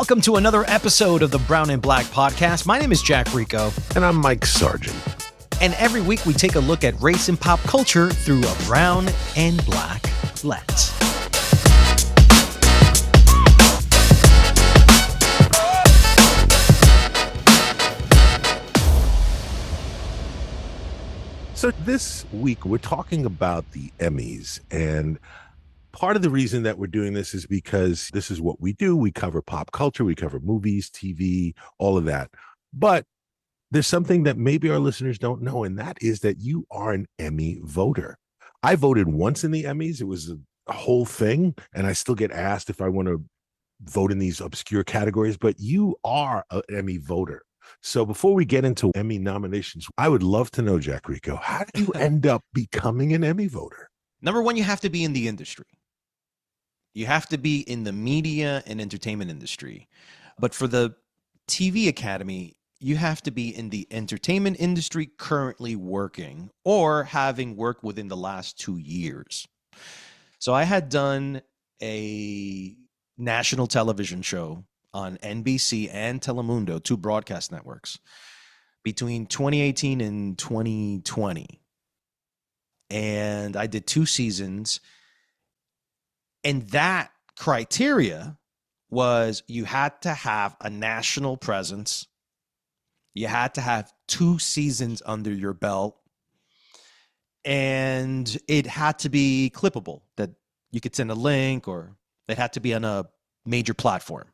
Welcome to another episode of the Brown and Black podcast. My name is Jack Rico. And I'm Mike Sargent. And every week we take a look at race and pop culture through a brown and black lens. So this week we're talking about the Emmys, and part of the reason that we're doing this is because this is what we do. We cover pop culture, we cover movies, TV, all of that. But there's something that maybe our listeners don't know, and that is that you are an Emmy voter. I voted once in the Emmys. It was a whole thing, and I still get asked if I want to vote in these obscure categories, but you are an Emmy voter. So before we get into Emmy nominations, I would love to know, Jack Rico, how did you end up becoming an Emmy voter? Number one, you have to be in the industry. You have to be in the media and entertainment industry. But for the TV Academy, you have to be in the entertainment industry currently working or having worked within the last 2 years. So I had done a national television show on NBC and Telemundo, two broadcast networks, between 2018 and 2020. And I did 2 seasons. And that criteria was you had to have a national presence. You had to have 2 seasons under your belt. And it had to be clippable, that you could send a link, or it had to be on a major platform.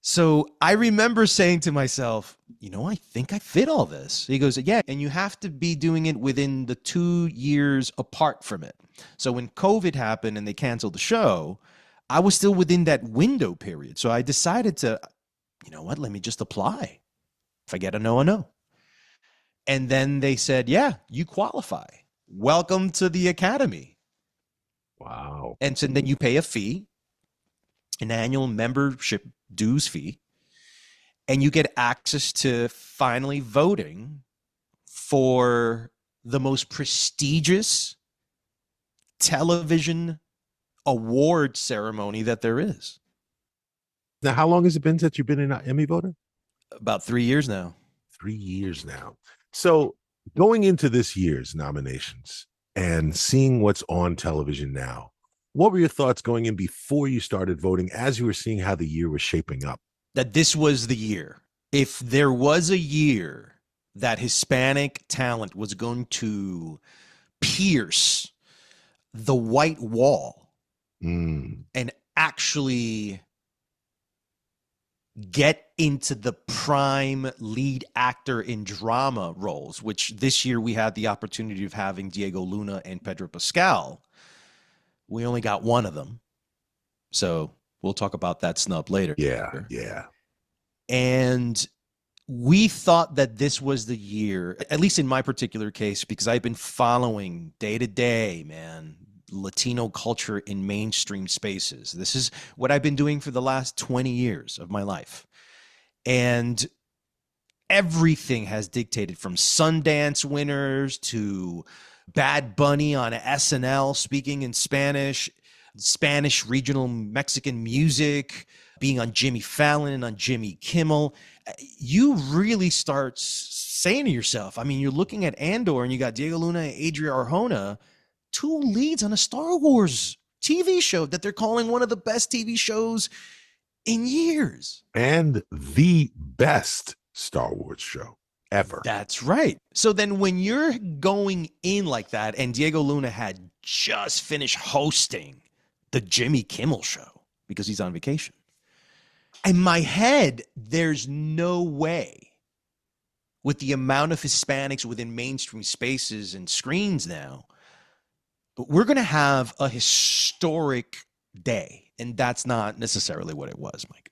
So I remember saying to myself, I think I fit all this. He goes, yeah, and you have to be doing it within the 2 years apart from it. So when COVID happened and they canceled the show, I was still within that window period. So I decided to, let me just apply. If I get a no, a no. And then they said, yeah, you qualify. Welcome to the Academy. Wow. And so then you pay a fee, an annual membership dues fee, and you get access to finally voting for the most prestigious television award ceremony that there is. Now, how long has it been since you've been an Emmy voter? About 3 years now. 3 years now. So going into this year's nominations and seeing what's on television now, what were your thoughts going in before you started voting, as you were seeing how the year was shaping up? That this was the year. If there was a year that Hispanic talent was going to pierce the white wall and actually get into the prime lead actor in drama roles, which this year we had the opportunity of having Diego Luna and Pedro Pascal. We only got one of them. So we'll talk about that snub later. Yeah. And we thought that this was the year, at least in my particular case, because I've been following day to day, man, Latino culture in mainstream spaces. This is what I've been doing for the last 20 years of my life. And everything has dictated, from Sundance winners to Bad Bunny on SNL speaking in Spanish regional Mexican music, being on Jimmy Fallon and on Jimmy Kimmel. You really start saying to yourself, you're looking at Andor and you got Diego Luna and Adria Arjona, 2 leads on a Star Wars TV show that they're calling one of the best TV shows in years. And the best Star Wars show ever. That's right. So then when you're going in like that, and Diego Luna had just finished hosting the Jimmy Kimmel show because he's on vacation. In my head, there's no way, with the amount of Hispanics within mainstream spaces and screens now, but we're going to have a historic day. And that's not necessarily what it was, Mike.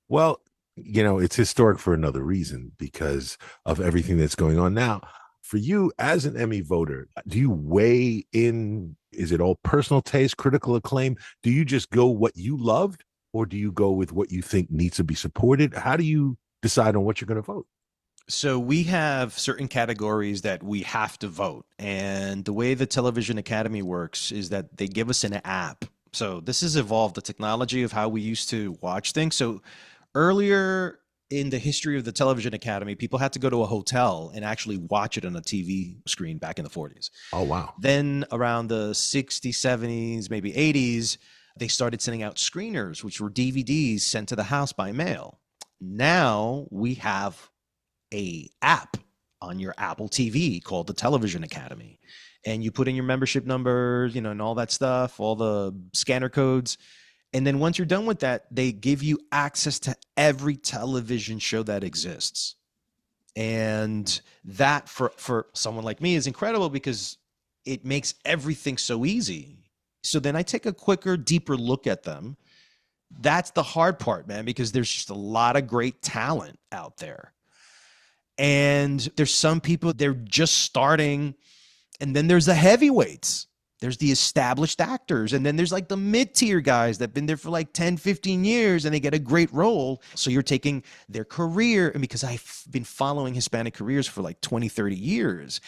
Well, it's historic for another reason, because of everything that's going on now. For you as an Emmy voter, do you weigh in? Is it all personal taste, critical acclaim? Do you just go what you loved, or do you go with what you think needs to be supported? How do you decide on what you're going to vote? So we have certain categories that we have to vote. And the way the Television Academy works is that they give us an app So this has evolved the technology of how we used to watch things. So earlier in the history of the Television Academy, people had to go to a hotel and actually watch it on a TV screen back in the 40s. Oh, wow. Then around the 60s, 70s, maybe 80s, they started sending out screeners, which were DVDs sent to the house by mail. Now we have a app on your Apple TV called the Television Academy. And you put in your membership numbers, and all that stuff, all the scanner codes. And then once you're done with that, they give you access to every television show that exists. And that for someone like me is incredible because it makes everything so easy. So then I take a quicker, deeper look at them. That's the hard part, man, because there's just a lot of great talent out there. And there's some people, they're just starting. And then there's the heavyweights. There's the established actors. And then there's like the mid-tier guys that have been there for like 10, 15 years and they get a great role. So you're taking their career. And because I've been following Hispanic careers for like 20, 30 years,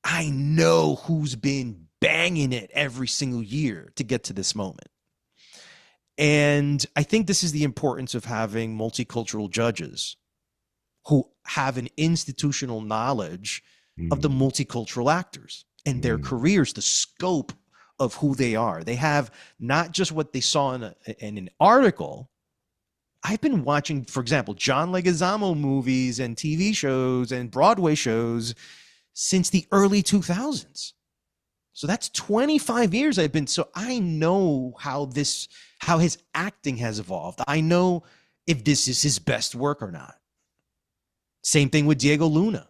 I know who's been banging it every single year to get to this moment. And I think this is the importance of having multicultural judges who have an institutional knowledge of the multicultural actors and their careers, the scope of who they are. They have not just what they saw in an article. I've been watching, for example, John Leguizamo movies and TV shows and Broadway shows since the early 2000s. So that's 25 years I've been. So I know how his acting has evolved. I know if this is his best work or not. Same thing with Diego Luna.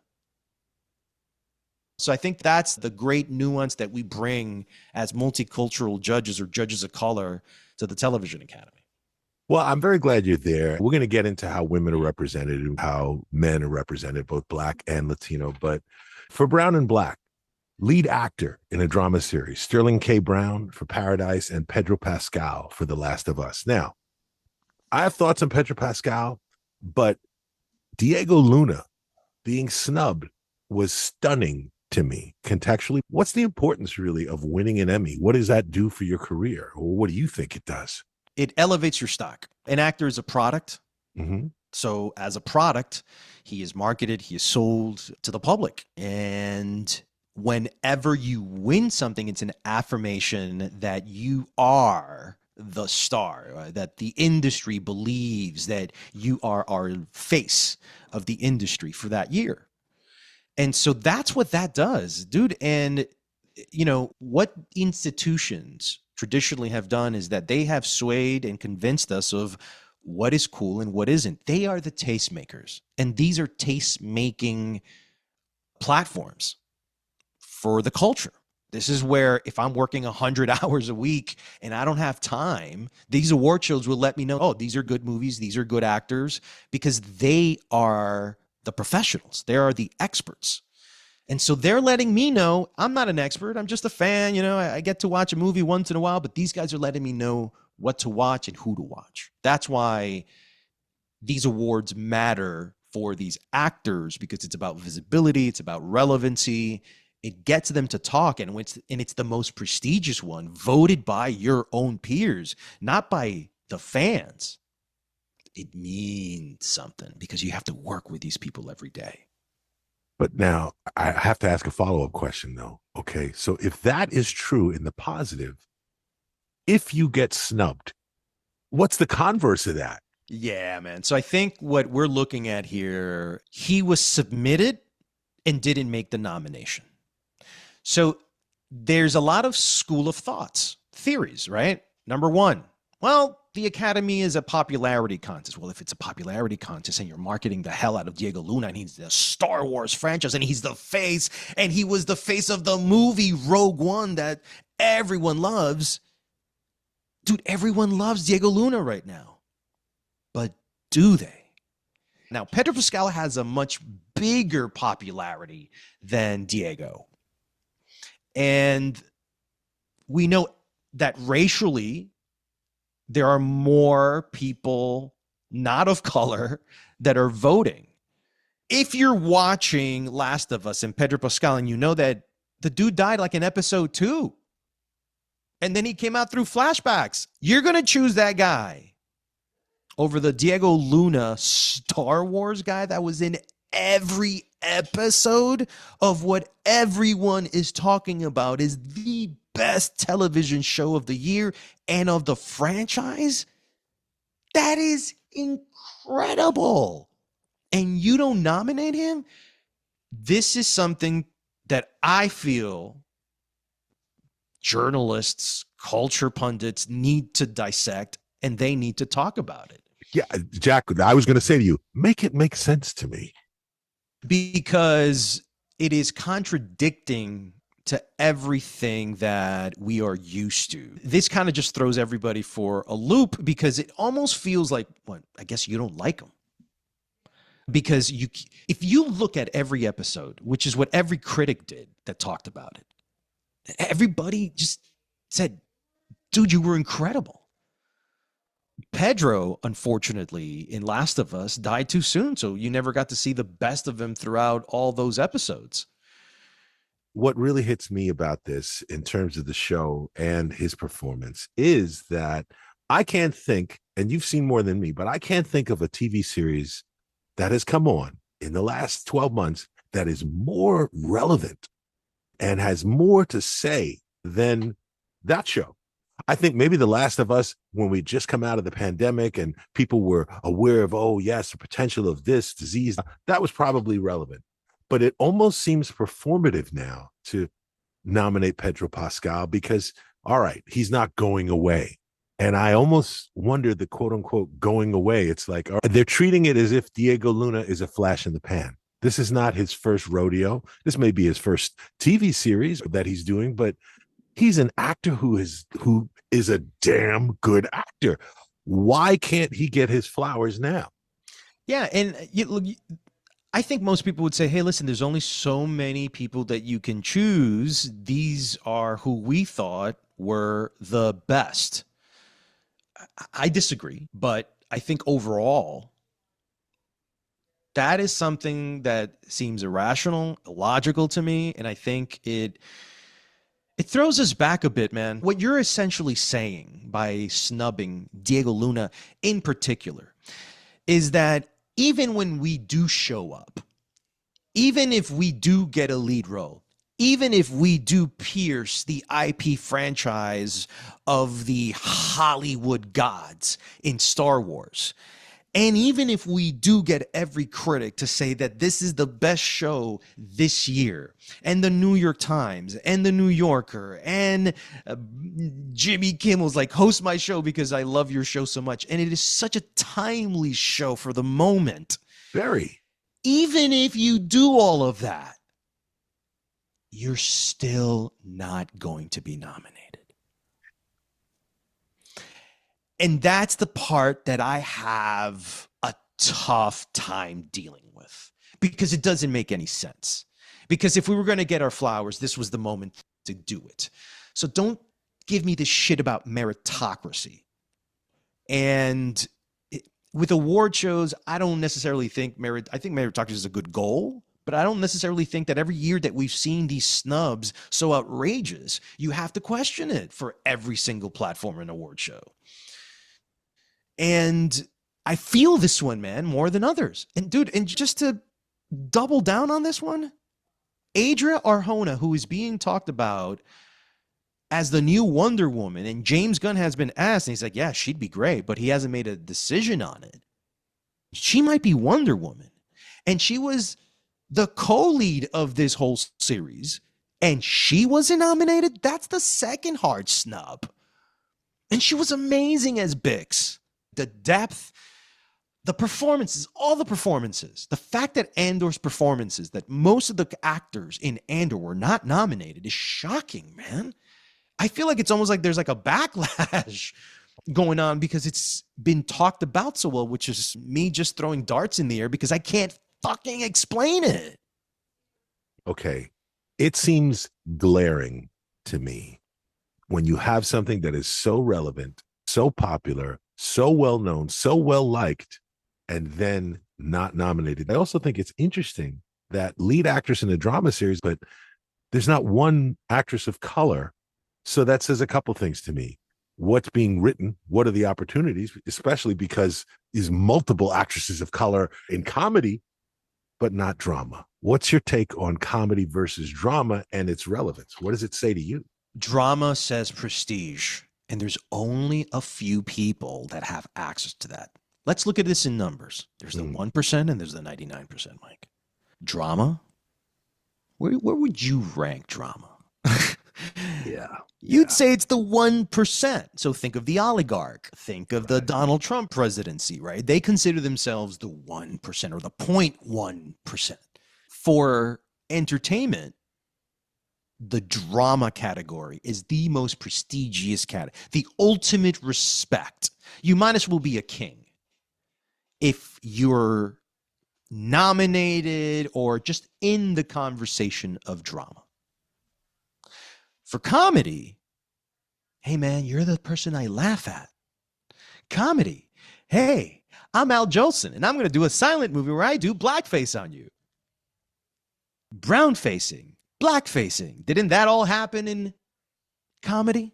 So I think that's the great nuance that we bring as multicultural judges or judges of color to the Television Academy. Well, I'm very glad you're there. We're going to get into how women are represented and how men are represented, both Black and Latino. But for Brown and Black, lead actor in a drama series, Sterling K. Brown for Paradise and Pedro Pascal for The Last of Us. Now, I have thoughts on Pedro Pascal, but Diego Luna being snubbed was stunning to me contextually. What's the importance really of winning an Emmy? What does that do for your career? Or what do you think it does? It elevates your stock. An actor is a product. Mm-hmm. So as a product, he is marketed, he is sold to the public. And whenever you win something, it's an affirmation that you are the star, that the industry believes that you are our face of the industry for that year. And so that's what that does, dude. And, what institutions traditionally have done is that they have swayed and convinced us of what is cool and what isn't. They are the tastemakers. And these are taste-making platforms for the culture. This is where if I'm working 100 hours a week and I don't have time, these award shows will let me know, oh, these are good movies, these are good actors, because they are the professionals. They are the experts. And so they're letting me know I'm not an expert. I'm just a fan. I get to watch a movie once in a while, but these guys are letting me know what to watch and who to watch. That's why these awards matter for these actors, because it's about visibility. It's about relevancy. It gets them to talk. And it's the most prestigious one, voted by your own peers, not by the fans. It means something because you have to work with these people every day. But now I have to ask a follow-up question, though. Okay, so if that is true in the positive, if you get snubbed, what's the converse of that? Yeah, man. So I think what we're looking at here, he was submitted and didn't make the nomination. So there's a lot of school of thoughts, theories, right? Number one, well, the Academy is a popularity contest. Well, if it's a popularity contest and you're marketing the hell out of Diego Luna and he's the Star Wars franchise and he's the face and he was the face of the movie Rogue One that everyone loves. Dude, everyone loves Diego Luna right now. But do they? Now, Pedro Pascal has a much bigger popularity than Diego. And we know that racially, there are more people not of color that are voting. If you're watching Last of Us and Pedro Pascal and you know that the dude died like in episode 2, And then he came out through flashbacks. You're going to choose that guy over the Diego Luna Star Wars guy that was in every episode of what everyone is talking about is the best television show of the year and of the franchise? That is incredible. And you don't nominate him? This is something that I feel journalists, culture pundits need to dissect, and they need to talk about it. Yeah, Jack, I was going to say to you, make it make sense to me. Because it is contradicting to everything that we are used to. This kind of just throws everybody for a loop because it almost feels like, what, I guess you don't like them. Because if you look at every episode, which is what every critic did that talked about it, everybody just said, dude, you were incredible. Pedro, unfortunately, in Last of Us, died too soon, so you never got to see the best of him throughout all those episodes. What really hits me about this in terms of the show and his performance is that I can't think, and you've seen more than me, but I can't think of a TV series that has come on in the last 12 months that is more relevant and has more to say than that show. I think maybe The Last of Us, when we just come out of the pandemic and people were aware of, oh, yes, the potential of this disease, that was probably relevant. But it almost seems performative now to nominate Pedro Pascal because, all right, he's not going away. And I almost wonder the quote unquote going away. It's like they're treating it as if Diego Luna is a flash in the pan. This is not his first rodeo. This may be his first TV series that he's doing, but he's an actor who is a damn good actor. Why can't he get his flowers now? Yeah, and I think most people would say, hey, listen, there's only so many people that you can choose. These are who we thought were the best. I disagree, but I think overall, that is something that seems irrational, illogical to me, and I think it throws us back a bit, man. What you're essentially saying by snubbing Diego Luna in particular is that even when we do show up, even if we do get a lead role, even if we do pierce the IP franchise of the Hollywood gods in Star Wars, and even if we do get every critic to say that this is the best show this year, and the New York Times and the New Yorker and Jimmy Kimmel's like, host my show because I love your show so much. And it is such a timely show for the moment. Very. Even if you do all of that, you're still not going to be nominated. And that's the part that I have a tough time dealing with because it doesn't make any sense. Because if we were going to get our flowers, this was the moment to do it. So don't give me this shit about meritocracy. And with award shows, I don't necessarily think I think meritocracy is a good goal, but I don't necessarily think that every year that we've seen these snubs so outrageous, you have to question it for every single platform and award show. And I feel this one, man, more than others. And dude, and just to double down on this one, Adria Arjona, who is being talked about as the new Wonder Woman, and James Gunn has been asked, and he's like, yeah, she'd be great, but he hasn't made a decision on it. She might be Wonder Woman. And she was the co-lead of this whole series, and she wasn't nominated. That's the second hard snub. And she was amazing as Bix. The depth, the performances, all the performances, the fact that Andor's performances, that most of the actors in Andor were not nominated is shocking, man. I feel like it's almost like there's like a backlash going on because it's been talked about so well, which is me just throwing darts in the air because I can't fucking explain it. Okay. It seems glaring to me when you have something that is so relevant, so popular, so well known, so well liked, and then not nominated. I also think it's interesting that lead actress in a drama series, but there's not one actress of color So that says a couple things to me. What's being written? What are the opportunities? Especially because there's multiple actresses of color in comedy, but not drama. What's your take on comedy versus drama and its relevance? What does it say to you? Drama says prestige, and there's only a few people that have access to that. Let's look at this in numbers. There's the 1% and there's the 99%, Mike. Drama? Where would you rank drama? Yeah. You'd say it's the 1%. So think of the oligarch. Think of the Donald Trump presidency, right? They consider themselves the 1% or the 0.1%. For entertainment, the drama category is the most prestigious category, the ultimate respect. You might as well be a king if you're nominated or just in the conversation of drama. For comedy, hey man, you're the person I laugh at. Comedy, hey, I'm Al Jolson and I'm going to do a silent movie where I do blackface on you. Brown facing, black facing. Didn't that all happen in comedy?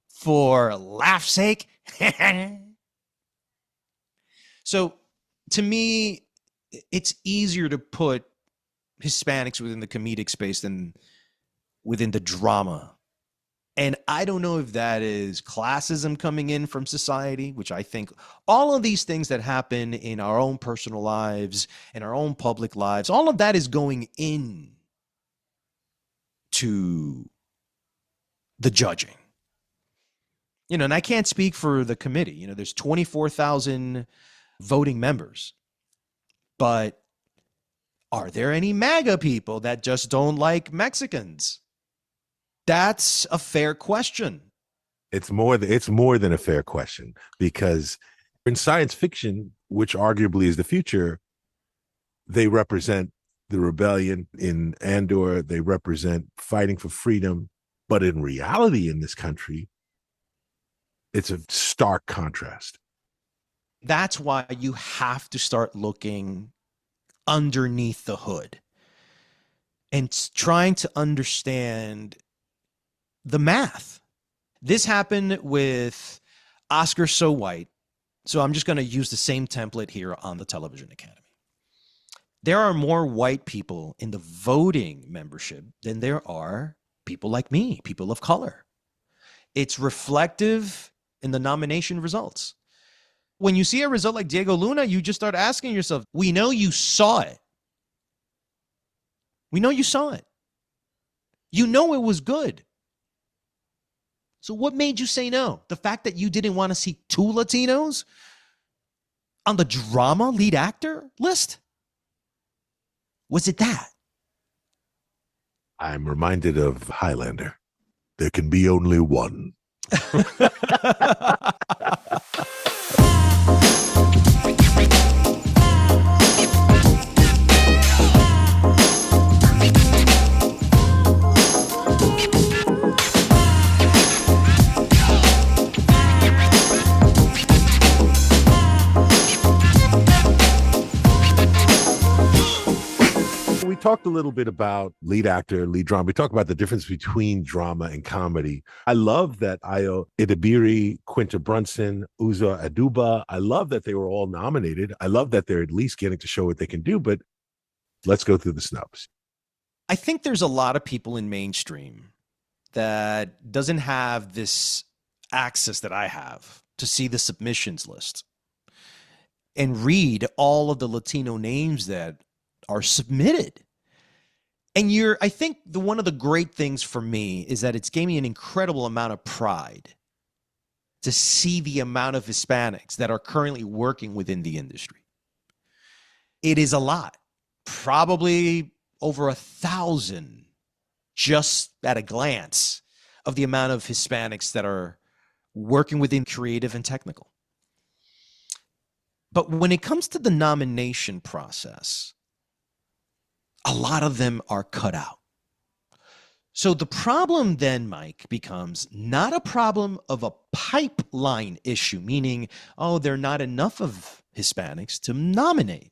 For laugh's sake. So to me, it's easier to put Hispanics within the comedic space than within the drama. And I don't know if that is classism coming in from society, which I think all of these things that happen in our own personal lives, in our own public lives, all of that is going in to the judging. You know, and I can't speak for the committee. You know, there's 24,000 voting members. But are there any MAGA people that just don't like Mexicans? That's a fair question. It's more than a fair question, because in science fiction, which arguably is the future, they represent the rebellion. In Andor, they represent fighting for freedom. But in reality, in this country, it's a stark contrast. That's why you have to start looking underneath the hood and trying to understand the math. This happened with Oscar So White. So I'm just going to use the same template here on the Television Academy. There are more white people in the voting membership than there are people like me, people of color. It's reflective in the nomination results. When you see a result like Diego Luna, you just start asking yourself, we know you saw it. We know you saw it. You know it was good. So what made you say no? The fact that you didn't want to see two Latinos on the drama lead actor list? Was it that? I'm reminded of Highlander. There can be only one. We talked a little bit about lead actor, lead drama. We talked about the difference between drama and comedy. I love that Ayo Idibiri, Quinta Brunson, Uzo Aduba, I love that they were all nominated. I love that they're at least getting to show what they can do, but let's go through the snubs. I think there's a lot of people in mainstream that doesn't have this access that I have to see the submissions list and read all of the Latino names that are submitted. And I think one of the great things for me is that it's gave me an incredible amount of pride to see the amount of Hispanics that are currently working within the industry. It is a lot, probably over 1,000 just at a glance of the amount of Hispanics that are working within creative and technical. But when it comes to the nomination process, a lot of them are cut out. So the problem then, Mike, becomes not a problem of a pipeline issue, meaning, oh, there are not enough of Hispanics to nominate.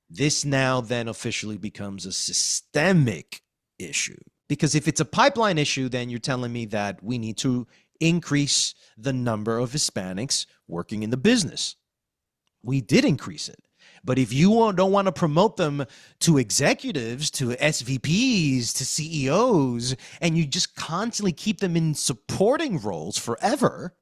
This now then officially becomes a systemic issue. Because if it's a pipeline issue, then you're telling me that we need to increase the number of Hispanics working in the business. We did increase it. But if you don't want to promote them to executives, to SVPs, to CEOs, and you just constantly keep them in supporting roles forever,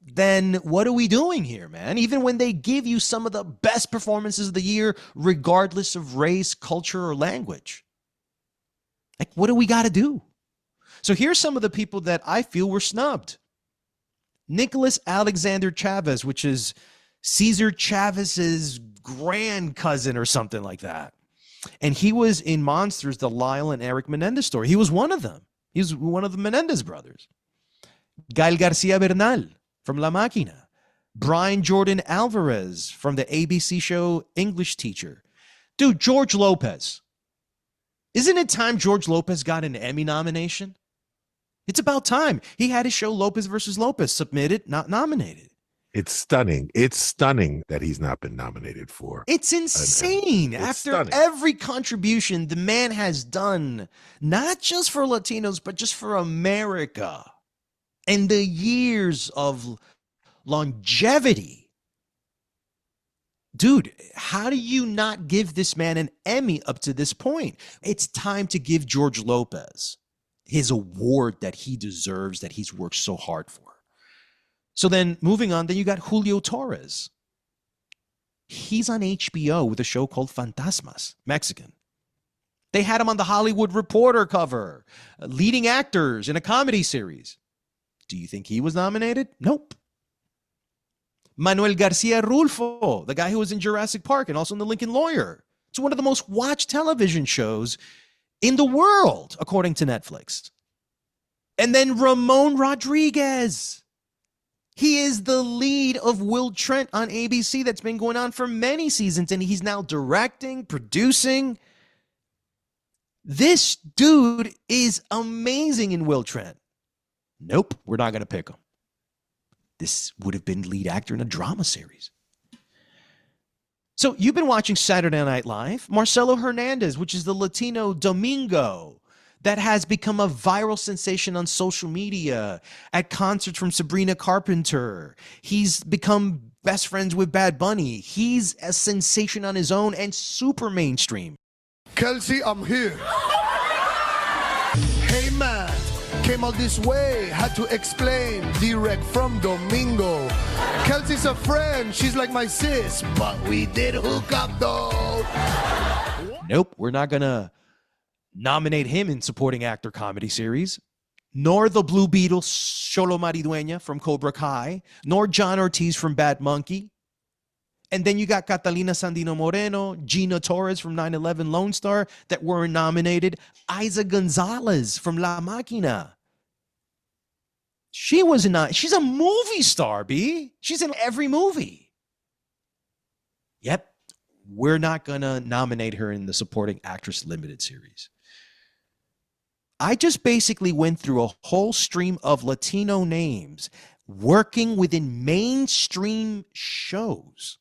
then what are we doing here, man? Even when they give you some of the best performances of the year, regardless of race, culture, or language. Like, what do we got to do? So here's some of the people that I feel were snubbed. Nicholas Alexander Chavez, which is Cesar Chavez's grand cousin or something like that. And he was in Monsters, the Lyle and Eric Menendez story. He was one of them. He was one of the Menendez brothers. Gael Garcia Bernal from La Máquina. Brian Jordan Alvarez from the ABC show English Teacher. Dude, George Lopez. Isn't it time George Lopez got an Emmy nomination? It's about time. He had his show Lopez versus Lopez submitted, not nominated. It's stunning. It's stunning that he's not been nominated for. It's insane. After every contribution the man has done, not just for Latinos, but just for America, and the years of longevity. Dude, how do you not give this man an Emmy up to this point? It's time to give George Lopez his award that he deserves, that he's worked so hard for. So then moving on, then you got Julio Torres. He's on HBO with a show called Fantasmas, Mexican. They had him on the Hollywood Reporter cover, leading actors in a comedy series. Do you think he was nominated? Nope. Manuel Garcia Rulfo, the guy who was in Jurassic Park and also in The Lincoln Lawyer. It's one of the most watched television shows in the world, according to Netflix. And then Ramon Rodriguez. He is the lead of Will Trent on ABC that's been going on for many seasons, and he's now directing, producing. This dude is amazing in Will Trent. Nope, we're not going to pick him. This would have been lead actor in a drama series. So you've been watching Saturday Night Live. Marcelo Hernandez, which is the Latino Domingo, that has become a viral sensation on social media, at concerts from Sabrina Carpenter. He's become best friends with Bad Bunny. He's a sensation on his own and super mainstream. Kelsey, I'm here. Hey man, came all this way, had to explain, direct from Domingo. Kelsey's a friend, she's like my sis, but we did hook up though. Nope, we're not gonna nominate him in supporting actor comedy series, nor the Blue Beetle Xolo Maridueña from Cobra Kai, nor John Ortiz from Bad Monkey. And then you got Catalina Sandino Moreno, Gina Torres from 9/11 Lone Star that weren't nominated, Isa Gonzalez from La Máquina. She's a movie star, B. She's in every movie. Yep, we're not going to nominate her in the supporting actress limited series. I just basically went through a whole stream of Latino names working within mainstream shows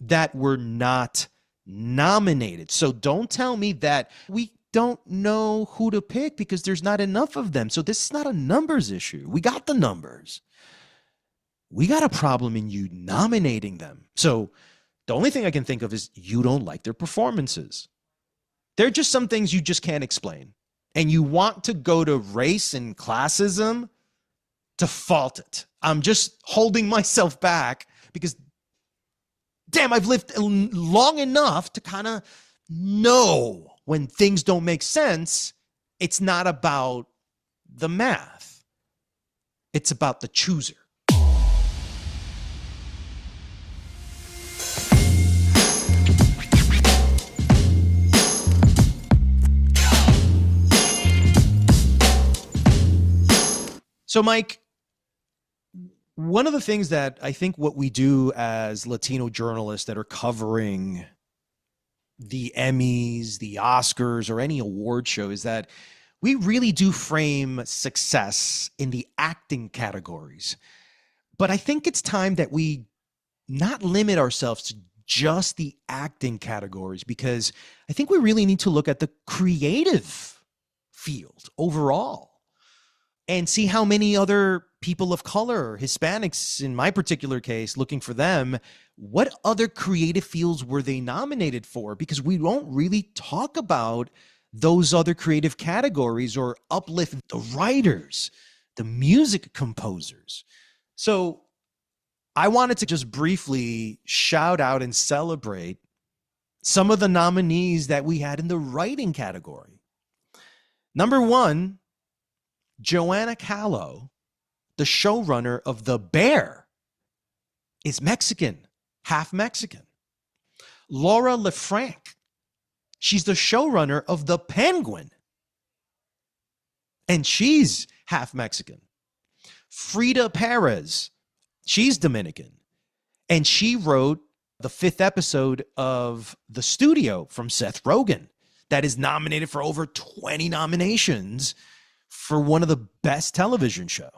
that were not nominated. So don't tell me that we don't know who to pick because there's not enough of them. So this is not a numbers issue. We got the numbers. We got a problem in you nominating them. So the only thing I can think of is you don't like their performances. There are just some things you just can't explain. And you want to go to race and classism to fault it. I'm just holding myself back because, damn, I've lived long enough to kind of know when things don't make sense. It's not about the math. It's about the chooser. So, Mike, one of the things that I think what we do as Latino journalists that are covering the Emmys, the Oscars, or any award show is that we really do frame success in the acting categories. But I think it's time that we not limit ourselves to just the acting categories, because I think we really need to look at the creative field overall and see how many other people of color, Hispanics in my particular case, looking for them, what other creative fields were they nominated for? Because we don't really talk about those other creative categories or uplift the writers, the music composers. So I wanted to just briefly shout out and celebrate some of the nominees that we had in the writing category. Number one, Joanna Callow, the showrunner of The Bear, is Mexican, half Mexican. Laura LeFranc, she's the showrunner of The Penguin, and she's half Mexican. Frida Perez, she's Dominican, and she wrote the 5th episode of The Studio from Seth Rogen that is nominated for over 20 nominations for one of the best television show.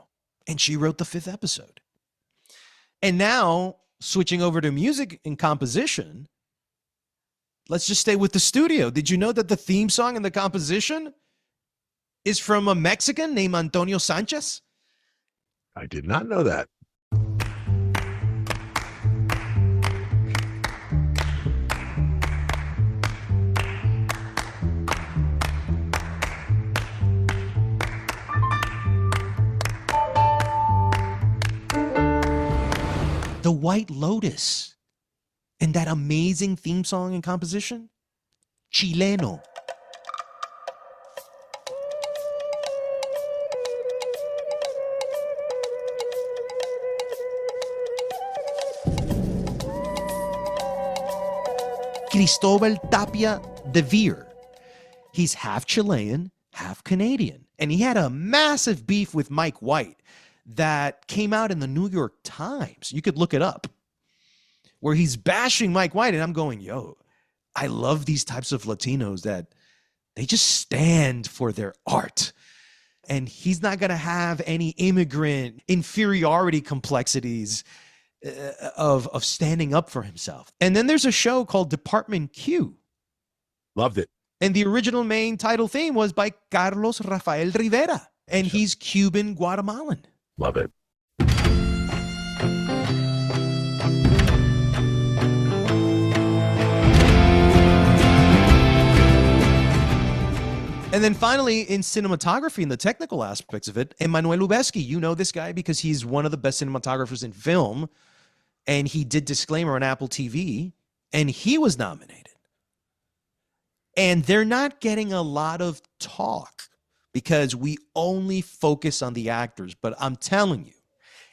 And she wrote the 5th episode. And now, switching over to music and composition, let's just stay with The Studio. Did you know that the theme song and the composition is from a Mexican named Antonio Sanchez? I did not know that. The White Lotus and that amazing theme song and composition, Chileno. Cristobal Tapia de Veer. He's half Chilean, half Canadian. And he had a massive beef with Mike White that came out in the New York Times. You could look it up, where he's bashing Mike White. And I'm going, yo, I love these types of Latinos that they just stand for their art. And he's not going to have any immigrant inferiority complexities of standing up for himself. And then there's a show called Department Q. Loved it. And the original main title theme was by Carlos Rafael Rivera. And he's Cuban Guatemalan. Love it. And then finally, in cinematography and the technical aspects of it, Emmanuel Lubezki, you know this guy because he's one of the best cinematographers in film. And he did Disclaimer on Apple TV, and he was nominated. And they're not getting a lot of talk because we only focus on the actors. But I'm telling you,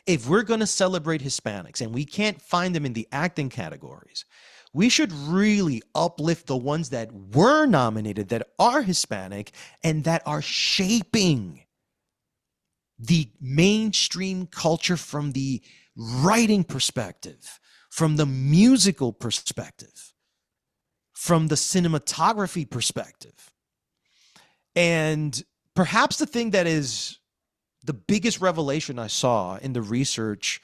if we're going to celebrate Hispanics and we can't find them in the acting categories, we should really uplift the ones that were nominated that are Hispanic and that are shaping the mainstream culture from the writing perspective, from the musical perspective, from the cinematography perspective. And perhaps the thing that is the biggest revelation I saw in the research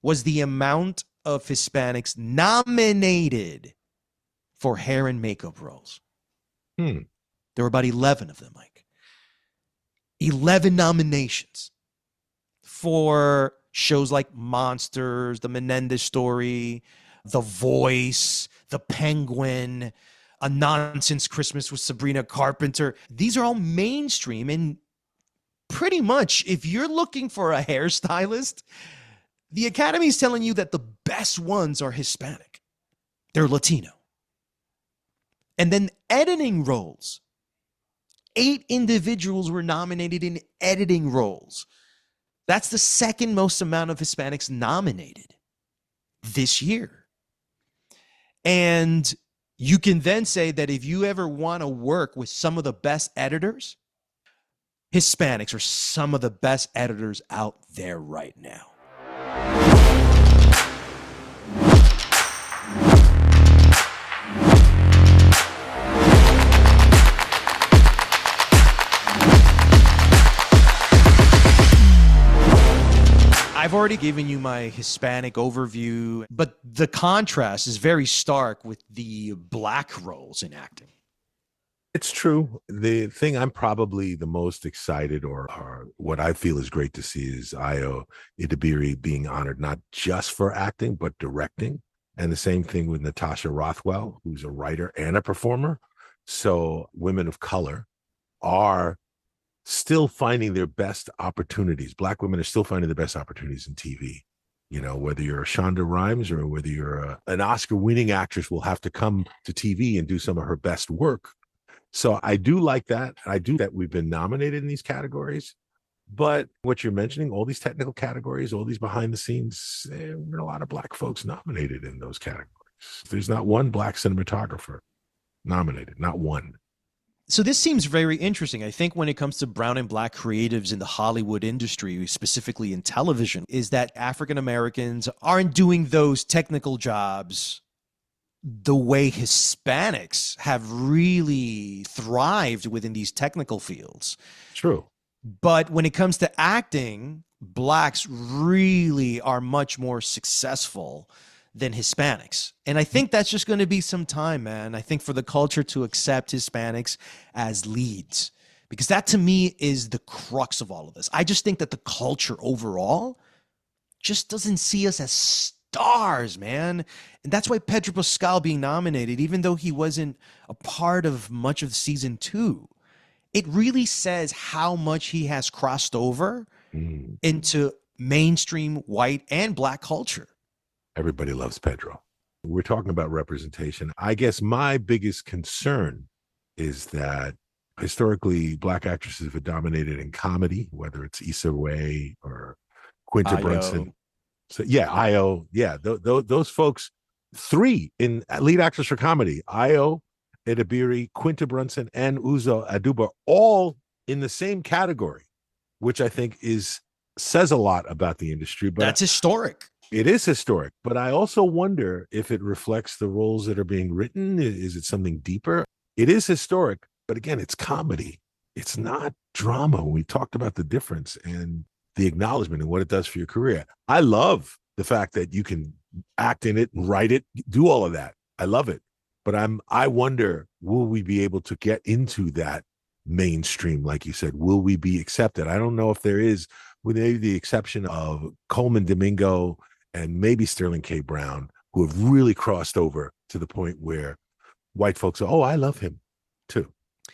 was the amount of Hispanics nominated for hair and makeup roles. There were about 11 of them, Mike. 11 nominations for shows like Monsters, The Menendez Story, The Voice, The Penguin, A Nonsense Christmas with Sabrina Carpenter. These are all mainstream, and pretty much if you're looking for a hairstylist, the Academy is telling you that the best ones are Hispanic. They're Latino. And then editing roles. 8 individuals were nominated in editing roles. That's the second most amount of Hispanics nominated this year. And you can then say that if you ever want to work with some of the best editors, Hispanics are some of the best editors out there right now. I've already given you my Hispanic overview, but the contrast is very stark with the Black roles in acting. It's true. The thing I'm probably the most excited or what I feel is great to see is Ayo Idibiri being honored not just for acting, but directing. And the same thing with Natasha Rothwell, who's a writer and a performer. So women of color are still finding their best opportunities. Black women are still finding the best opportunities in TV. You know, whether you're a Shonda Rhimes or whether you're an Oscar-winning actress will have to come to TV and do some of her best work. So I do like that. I do that we've been nominated in these categories. But what you're mentioning, all these technical categories, all these behind the scenes, there are a lot of Black folks nominated in those categories. There's not one Black cinematographer nominated, not one. So this seems very interesting. I think when it comes to brown and Black creatives in the Hollywood industry, specifically in television, is that African Americans aren't doing those technical jobs the way Hispanics have really thrived within these technical fields. True. But when it comes to acting, Blacks really are much more successful than Hispanics. And I think that's just going to be some time, man. I think for the culture to accept Hispanics as leads, because that to me is the crux of all of this. I just think that the culture overall just doesn't see us as stars, man. And that's why Pedro Pascal being nominated, even though he wasn't a part of much of season 2, it really says how much he has crossed over into mainstream white and Black culture. Everybody loves Pedro. We're talking about representation. I guess my biggest concern is that historically Black actresses have dominated in comedy, whether it's Issa Rae or Quinta Brunson. So yeah, Ayo, yeah, those folks, 3 in lead actors for comedy, Ayo Idibiri, Quinta Brunson, and Uzo Aduba, all in the same category, which I think says a lot about the industry. But that's historic. It is historic, but I also wonder if it reflects the roles that are being written. Is it something deeper? It is historic, but again, it's comedy. It's not drama. We talked about the difference and the acknowledgement and what it does for your career. I love the fact that you can act in it, write it, do all of that. I love it. But I wonder, will we be able to get into that mainstream? Like you said, will we be accepted? I don't know if there is, with maybe the exception of Colman, Domingo, and maybe Sterling K. Brown, who have really crossed over to the point where white folks are, oh, I love him too.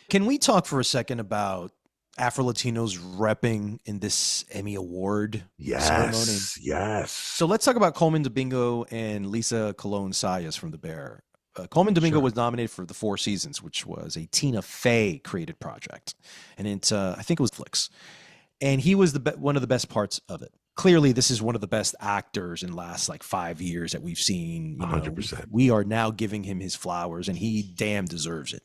Can we talk for a second about Afro-Latinos repping in this Emmy Award ceremony? Yes. So let's talk about Colman Domingo and Lisa Colón-Zayas from The Bear. Colman Domingo was nominated for the 4 Seasons, which was a Tina Fey created project. And I think it was Netflix. And he was one of the best parts of it. Clearly, this is one of the best actors in the last 5 years that we've seen. 100%. We are now giving him his flowers, and he damn deserves it.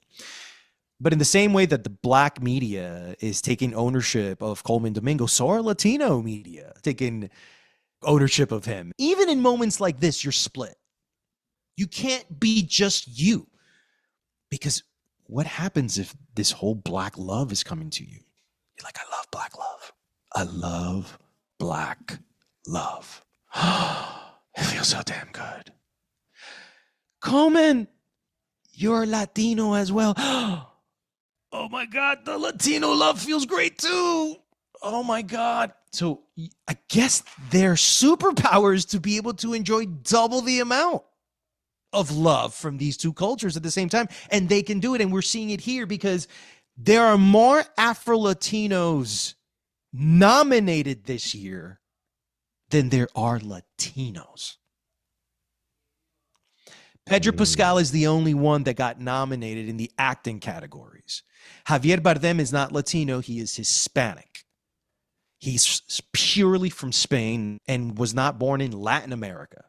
But in the same way that the Black media is taking ownership of Colman Domingo, so are Latino media taking ownership of him. Even in moments like this, you're split. You can't be just you. Because what happens if this whole Black love is coming to you? You're like, I love Black love. I love Black love. It feels so damn good. Colman, you're Latino as well. Oh my God, the Latino love feels great too. Oh my God. So I guess their superpower is to be able to enjoy double the amount of love from these two cultures at the same time. And they can do it. And we're seeing it here because there are more Afro-Latinos nominated this year than there are Latinos. Pedro Pascal is the only one that got nominated in the acting categories. Javier Bardem is not Latino. He is Hispanic. He's purely from Spain and was not born in Latin America.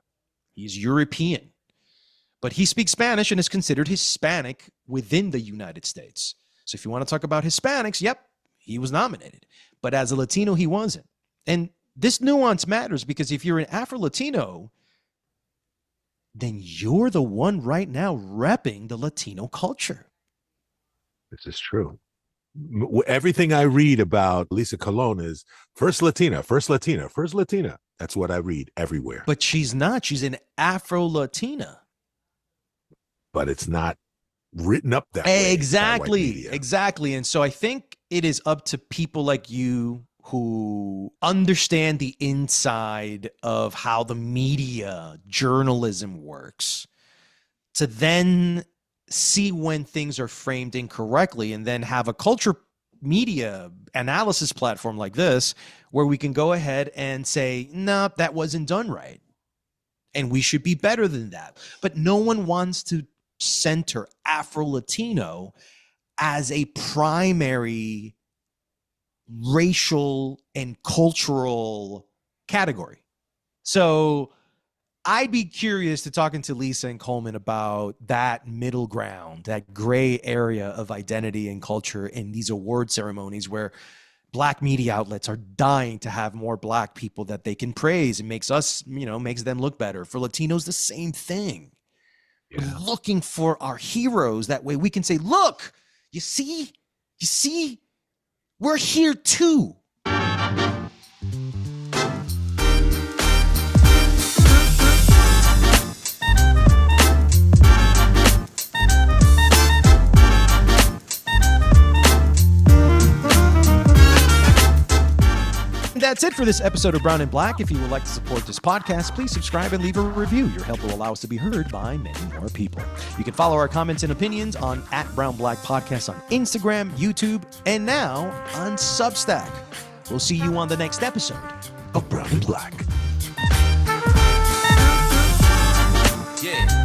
He's European. But he speaks Spanish and is considered Hispanic within the United States. So if you want to talk about Hispanics, yep, he was nominated. But as a Latino, he wasn't. And this nuance matters because if you're an Afro-Latino, then you're the one right now repping the Latino culture. This is true. Everything I read about Lisa Colón is first Latina, first Latina, first Latina. That's what I read everywhere. But she's not. She's an Afro-Latina. But it's not written up that way. Exactly. And so I think it is up to people like you who understand the inside of how the media, journalism works, to then see when things are framed incorrectly and then have a culture media analysis platform like this where we can go ahead and say, no, that wasn't done right. And we should be better than that. But no one wants to center Afro-Latino as a primary racial and cultural category. So I'd be curious to talking to Lisa and Colman about that middle ground, that gray area of identity and culture in these award ceremonies where Black media outlets are dying to have more Black people that they can praise and makes us, makes them look better. For Latinos, the same thing. Yeah. We're looking for our heroes. That way we can say, look, you see, we're here too. That's it for this episode of Brown and Black. If you would like to support this podcast, please subscribe and leave a review. Your help will allow us to be heard by many more people. You can follow our comments and opinions on @BrownBlack Podcast on Instagram, YouTube, and now on Substack. We'll see you on the next episode of Brown and Black. Yeah.